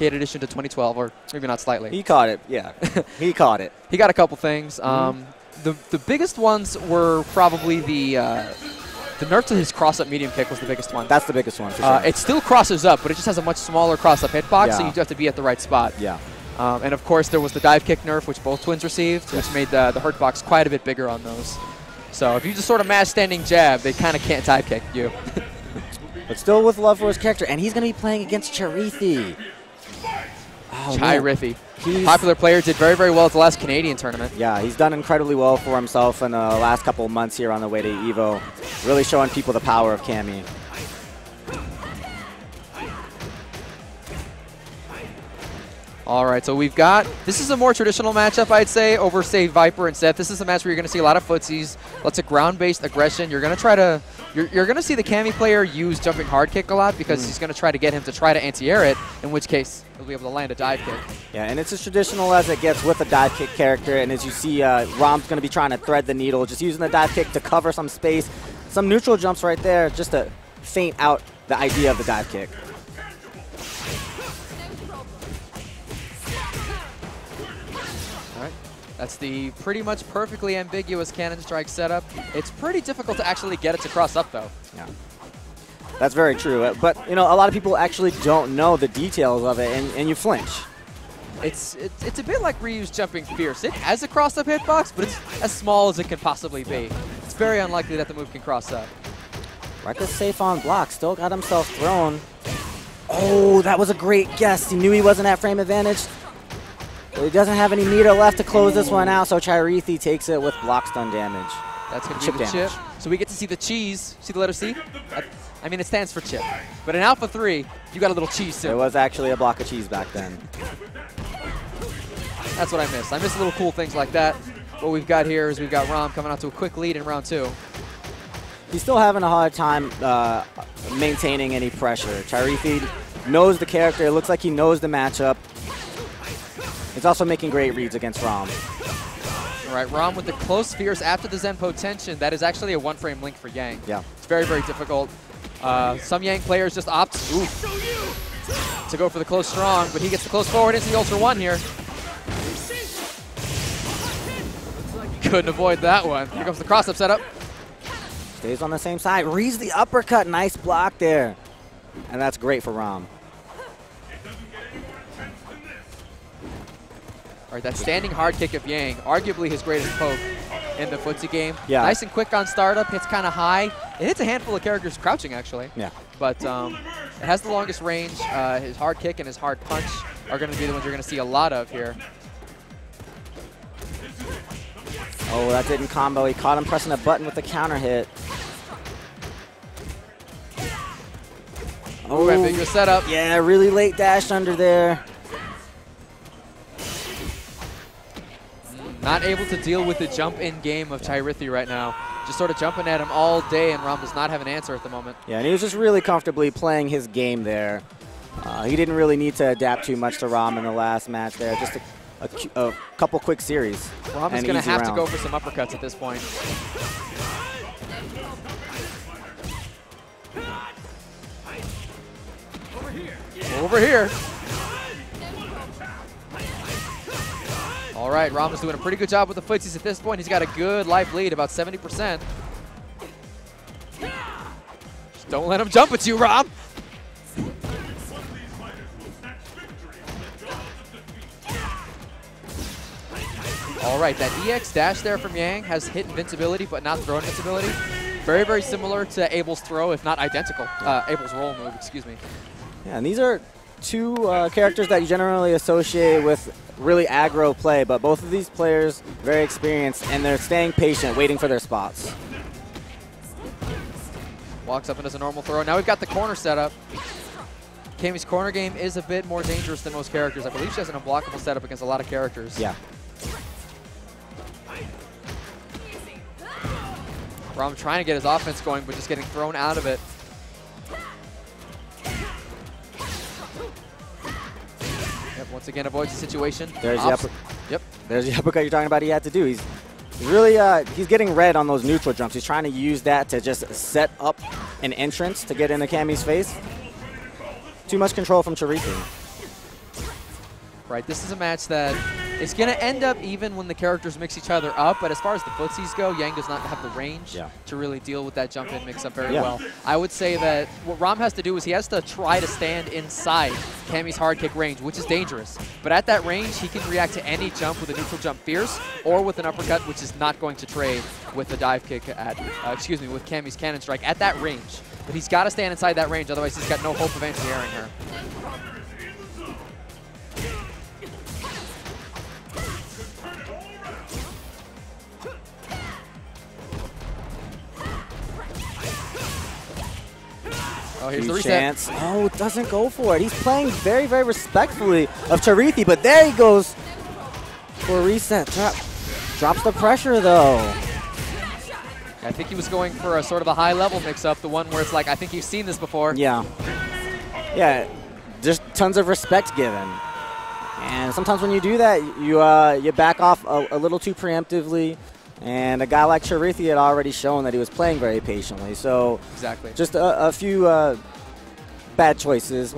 Arcade Edition to 2012, or maybe not slightly. He caught it, yeah. He caught it. He got a couple things. The biggest ones were probably the nerf to his cross-up medium kick was the biggest one. That's the biggest one, for sure. It still crosses up, but it just has a much smaller cross-up hitbox, so you do have to be at the right spot. Yeah. And of course, there was the dive kick nerf, which both twins received, which made the hurt box quite a bit bigger on those. So if you just sort of mash standing jab, they kind of can't dive kick you. But still with love for his character, and he's going to be playing against Chi-Rithy. Oh, Chi-Rithy. Popular player, did very, very well at the last Canadian tournament. Yeah, he's done incredibly well for himself in the last couple of months here on the way to EVO. Really showing people the power of Cammy. All right, so we've got, this is a more traditional matchup, I'd say, over, say, Viper and Seth. This is a match where you're going to see a lot of footsies, lots of ground-based aggression. You're going to try to, you're going to see the Cammy player use jumping hard kick a lot because he's going to try to get him to try to anti-air it, in which case he'll be able to land a dive kick. Yeah, and it's as traditional as it gets with a dive kick character, and as you see, Rom's going to be trying to thread the needle, just using the dive kick to cover some space. Some neutral jumps right there just to feint out the idea of the dive kick. That's the pretty much perfectly ambiguous cannon strike setup. It's pretty difficult to actually get it to cross up, though. Yeah, that's very true. But, you know, a lot of people actually don't know the details of it, and you flinch. It's a bit like Ryu's jumping fierce. It has a cross-up hitbox, but it's as small as it can possibly be. It's very unlikely that the move can cross up. Reckless safe on block, still got himself thrown. Oh, that was a great guess. He knew he wasn't at frame advantage. But he doesn't have any meter left to close this one out, so Chi-Rithy takes it with block stun damage. That's going to be the chip. So we get to see the cheese. See the letter C? I mean, it stands for chip. But in Alpha 3, you got a little cheese too. It was actually a block of cheese back then. That's what I miss. I miss little cool things like that. What we've got here is we've got Rom coming out to a quick lead in round 2. He's still having a hard time maintaining any pressure. Chi-Rithy knows the character. It looks like he knows the matchup. He's also making great reads against Rom. All right, Rom with the close fierce after the Zenpo tension. That is actually a one-frame link for Yang. Yeah. It's very, very difficult. Some Yang players just opt to go for the close strong, but he gets the close forward into the Ultra 1 here. Couldn't avoid that one. Here comes the cross-up setup. Stays on the same side. Reads the uppercut. Nice block there. And that's great for Rom. All right, that standing hard kick of Yang, arguably his greatest poke in the footsie game. Yeah. Nice and quick on startup, hits kind of high. It hits a handful of characters crouching, actually. Yeah. But it has the longest range. His hard kick and his hard punch are going to be the ones you're going to see a lot of here. Oh, that didn't combo. He caught him pressing a button with the counter hit. Oh, ambiguous setup. Yeah, really late dash under there. Not able to deal with the jump-in game of Chi-Rithy right now. Just sort of jumping at him all day, and Rom does not have an answer at the moment. Yeah, and he was just really comfortably playing his game there. He didn't really need to adapt too much to Rom in the last match there. Just a couple quick series. Rom is going to have to go for some uppercuts at this point. Over here. All right, Rom is doing a pretty good job with the footsies at this point. He's got a good life lead, about 70%. Just don't let him jump at you, Rom. All right, that EX dash there from Yang has hit invincibility, but not throw invincibility. Very, very similar to Abel's throw, if not identical. Abel's roll move, excuse me. Yeah, and these are two characters that you generally associate with really aggro play, but both of these players very experienced, and they're staying patient, waiting for their spots. Walks up and does a normal throw. Now we've got the corner setup. Cammy's corner game is a bit more dangerous than most characters. I believe she has an unblockable setup against a lot of characters. Yeah. Rom trying to get his offense going, but just getting thrown out of it. Yep, once again avoids the situation. There's the uppercut. Yep. There's the uppercut you're talking about he had to do. He's really he's getting red on those neutral jumps. He's trying to use that to just set up an entrance to get into Cammy's face. Too much control from Chi-Rithy. right? This is a match that is going to end up even when the characters mix each other up, but as far as the footsies go, Yang does not have the range to really deal with that jump-in mix-up very well. I would say that what Rom has to do is he has to try to stand inside Cammy's hard kick range, which is dangerous. But at that range, he can react to any jump with a neutral jump fierce or with an uppercut, which is not going to trade with the dive kick at, with Cammy's cannon strike at that range. But he's got to stand inside that range, otherwise he's got no hope of anti-airing her. Oh, here's the reset. Chance. Oh, doesn't go for it. He's playing very, very respectfully of Chi-Rithy, but there he goes for a reset. Drops the pressure, though. I think he was going for a sort of a high-level mix-up, the one where it's like, I think you've seen this before. Yeah. Yeah, just tons of respect given. And sometimes when you do that, you back off a little too preemptively. And a guy like Chi-Rithy had already shown that he was playing very patiently. So exactly, just a few bad choices.